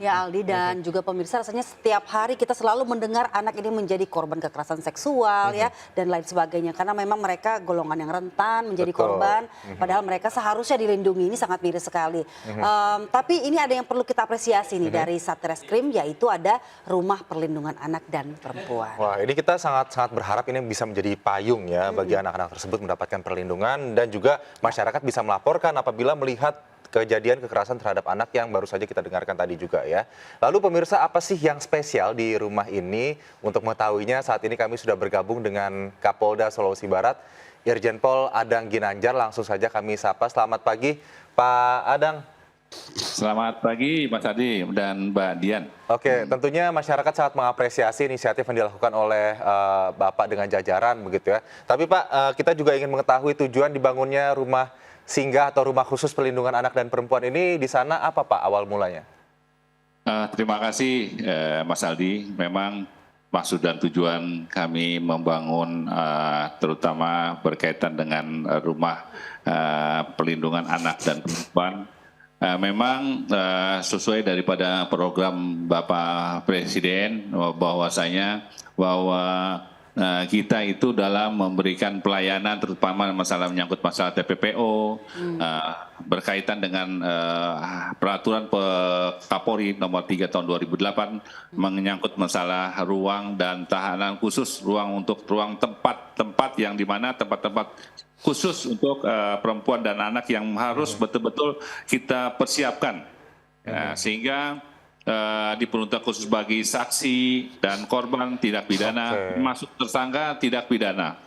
Ya Aldi dan juga pemirsa, rasanya setiap hari kita selalu mendengar anak ini menjadi korban kekerasan seksual ya dan lain sebagainya, karena memang mereka golongan yang rentan menjadi Betul. korban, padahal mereka seharusnya dilindungi. Ini sangat miris sekali. Tapi ini ada yang perlu kita apresiasi nih dari Satreskrim, yaitu ada Rumah Perlindungan Anak dan Perempuan. Wah, ini kita sangat-sangat berharap ini bisa menjadi payung ya bagi anak-anak tersebut mendapatkan perlindungan dan juga masyarakat bisa melaporkan apabila melihat kejadian kekerasan terhadap anak yang baru saja kita dengarkan tadi juga ya. Lalu pemirsa, apa sih yang spesial di rumah ini? Untuk mengetahuinya saat ini kami sudah bergabung dengan Kapolda Sulawesi Barat, Irjen Pol Adang Ginanjar. Langsung saja kami sapa. Selamat pagi Pak Adang. Selamat pagi Mas Adi dan Mbak Dian. Oke, tentunya masyarakat sangat mengapresiasi inisiatif yang dilakukan oleh Bapak dengan jajaran begitu ya. Tapi Pak, kita juga ingin mengetahui tujuan dibangunnya rumah singgah atau rumah khusus perlindungan anak dan perempuan ini di sana apa Pak awal mulanya? Terima kasih Mas Aldi. Memang maksud dan tujuan kami membangun terutama berkaitan dengan rumah perlindungan anak dan perempuan. Memang sesuai daripada program Bapak Presiden bahwasanya bahwa kita itu dalam memberikan pelayanan terutama masalah menyangkut masalah TPPO berkaitan dengan peraturan Kapolri nomor 3 tahun 2008 menyangkut masalah ruang dan tahanan khusus ruang tempat yang dimana tempat-tempat khusus untuk perempuan dan anak yang harus betul-betul kita persiapkan sehingga diperuntukkan khusus bagi saksi dan korban tindak pidana, masuk tersangka tindak pidana.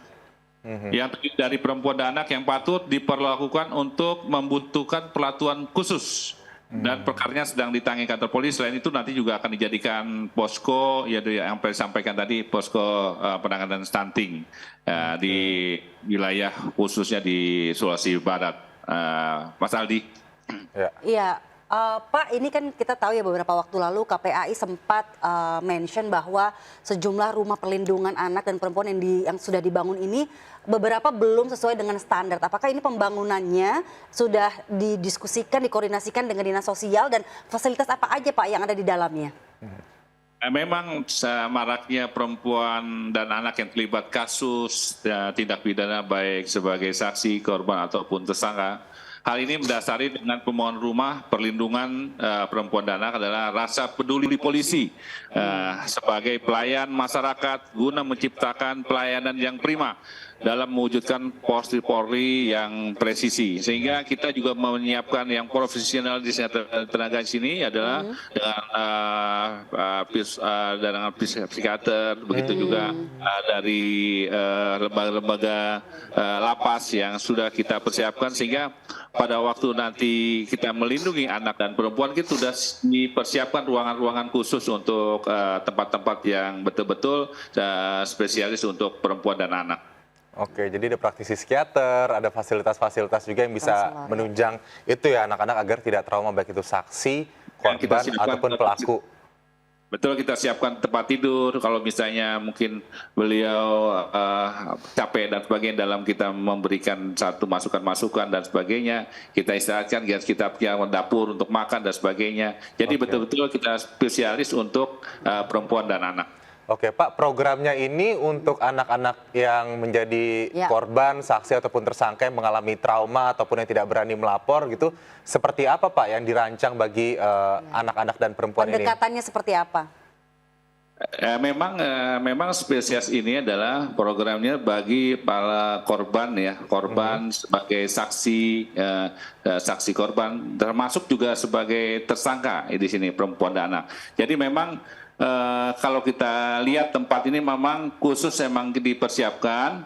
Yang dari perempuan dan anak yang patut diperlakukan untuk membutuhkan pelatihan khusus dan perkaranya sedang ditangani kantor polisi. Selain itu nanti juga akan dijadikan posko ya yang disampaikan tadi, posko penanganan stunting di wilayah khususnya di Sulawesi Barat. Mas Aldi. Iya, Pak, ini kan kita tahu ya beberapa waktu lalu KPAI sempat mention bahwa sejumlah rumah perlindungan anak dan perempuan yang sudah dibangun ini beberapa belum sesuai dengan standar. Apakah ini pembangunannya sudah didiskusikan, dikoordinasikan dengan dinas sosial dan fasilitas apa aja Pak yang ada di dalamnya? Memang maraknya perempuan dan anak yang terlibat kasus tindak pidana baik sebagai saksi, korban ataupun tersangka. Hal ini mendasari dengan pemohon rumah perlindungan perempuan dan anak adalah rasa peduli polisi sebagai pelayan masyarakat guna menciptakan pelayanan yang prima dalam mewujudkan Polri yang presisi. Sehingga kita juga menyiapkan yang profesional di tenaga di sini adalah dengan psikiater, begitu juga dari lembaga-lembaga lapas yang sudah kita persiapkan sehingga pada waktu nanti kita melindungi anak dan perempuan kita sudah dipersiapkan ruangan-ruangan khusus untuk tempat-tempat yang betul-betul spesialis untuk perempuan dan anak. Oke, jadi ada praktisi psikiater, ada fasilitas-fasilitas juga yang bisa menunjang itu ya anak-anak agar tidak trauma baik itu saksi, korban ataupun pelaku. Betul, kita siapkan tempat tidur kalau misalnya mungkin beliau capek dan sebagainya dalam kita memberikan satu masukan-masukan dan sebagainya. Kita istirahatkan, kita punya dapur untuk makan dan sebagainya. Jadi betul-betul kita spesialis untuk perempuan dan anak. Oke Pak, programnya ini untuk anak-anak yang menjadi korban, saksi ataupun tersangka yang mengalami trauma ataupun yang tidak berani melapor gitu, seperti apa Pak yang dirancang bagi anak-anak dan perempuan ini? Pendekatannya seperti apa? Memang spesies ini adalah programnya bagi para korban ya, korban sebagai saksi, saksi korban, termasuk juga sebagai tersangka di sini perempuan dan anak. Jadi memang kalau kita lihat tempat ini memang khusus memang dipersiapkan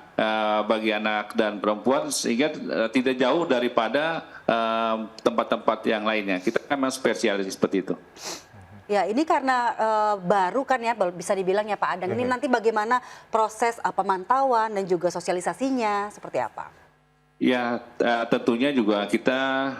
bagi anak dan perempuan sehingga tidak jauh daripada tempat-tempat yang lainnya. Kita memang spesialis seperti itu. Ya, ini karena baru kan ya, bisa dibilang ya Pak Adang. Ini nanti bagaimana proses pemantauan dan juga sosialisasinya, seperti apa? Ya, tentunya juga kita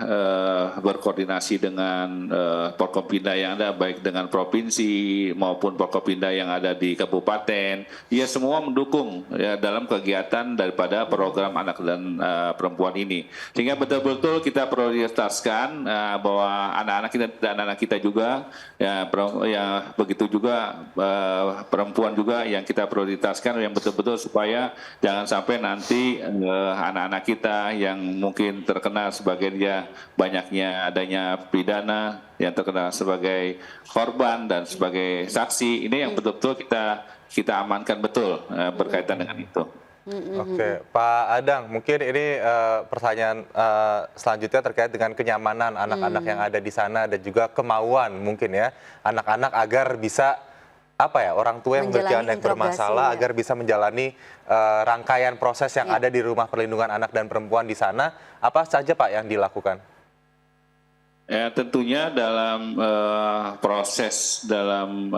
berkoordinasi dengan Forkopimda yang ada, baik dengan provinsi maupun Forkopimda yang ada di kabupaten. Ya, semua mendukung ya dalam kegiatan daripada program anak dan perempuan ini. Sehingga betul-betul kita prioritaskan bahwa anak-anak kita dan anak kita juga, ya begitu juga perempuan juga yang kita prioritaskan yang betul-betul supaya jangan sampai nanti anak-anak kita yang mungkin terkena sebagai dia banyaknya adanya pidana yang terkena sebagai korban dan sebagai saksi, ini yang betul-betul kita amankan betul berkaitan dengan itu. Oke, Pak Adang, mungkin ini pertanyaan selanjutnya terkait dengan kenyamanan anak-anak yang ada di sana dan juga kemauan mungkin ya anak-anak agar bisa orang tua yang memiliki Menjalani anak yang bermasalah interogasi, ya. agar bisa menjalani rangkaian proses yang ada di Rumah Perlindungan Anak dan Perempuan di sana. Apa saja Pak yang dilakukan? Ya, tentunya dalam proses dalam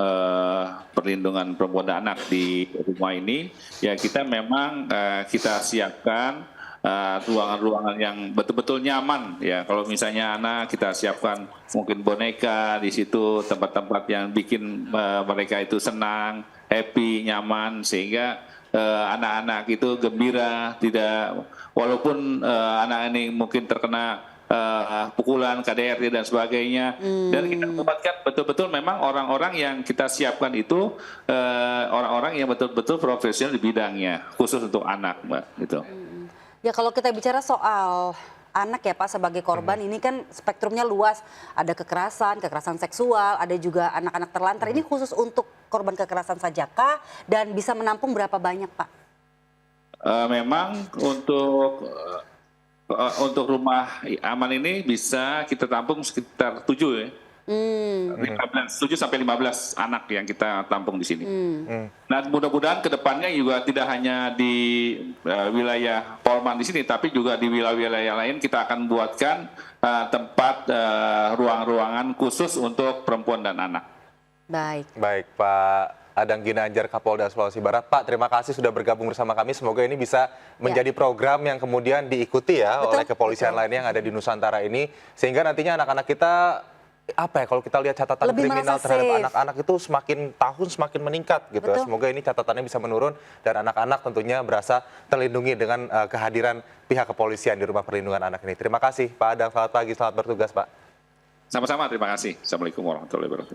perlindungan perempuan dan anak di rumah ini, ya kita memang kita siapkan ruangan-ruangan yang betul-betul nyaman. Ya, kalau misalnya anak kita siapkan mungkin boneka di situ, tempat-tempat yang bikin mereka itu senang, happy, nyaman, sehingga anak-anak itu gembira, tidak walaupun anak ini mungkin terkena pukulan, KDRT dan sebagainya. Dan kita buatkan betul-betul memang orang-orang yang kita siapkan itu orang-orang yang betul-betul profesional di bidangnya, khusus untuk anak, Mbak. Gitu. Ya kalau kita bicara soal anak ya Pak sebagai korban ini kan spektrumnya luas. Ada kekerasan seksual, ada juga anak-anak terlantar. Ini khusus untuk korban kekerasan saja kah? Dan bisa menampung berapa banyak Pak? Memang untuk rumah aman ini bisa kita tampung sekitar 7 ya. 7 sampai 15 anak yang kita tampung di sini. Nah, mudah-mudahan ke depannya juga tidak hanya di wilayah Polman di sini, tapi juga di wilayah-wilayah lain kita akan buatkan tempat ruang-ruangan khusus untuk perempuan dan anak. Baik, Pak Adang Ginanjar, Kapolda Sulawesi Barat. Pak, terima kasih sudah bergabung bersama kami. Semoga ini bisa menjadi program yang kemudian diikuti ya oleh kepolisian lainnya yang ada di Nusantara ini, sehingga nantinya anak-anak kita kalau kita lihat catatan lebih kriminal merasa terhadap safe. anak-anak itu semakin tahun semakin meningkat gitu. Betul. Semoga ini catatannya bisa menurun dan anak-anak tentunya berasa terlindungi dengan kehadiran pihak kepolisian di Rumah Perlindungan Anak ini. Terima kasih Pak Adang, selamat pagi, selamat bertugas Pak. Sama-sama, terima kasih. Assalamualaikum warahmatullahi wabarakatuh.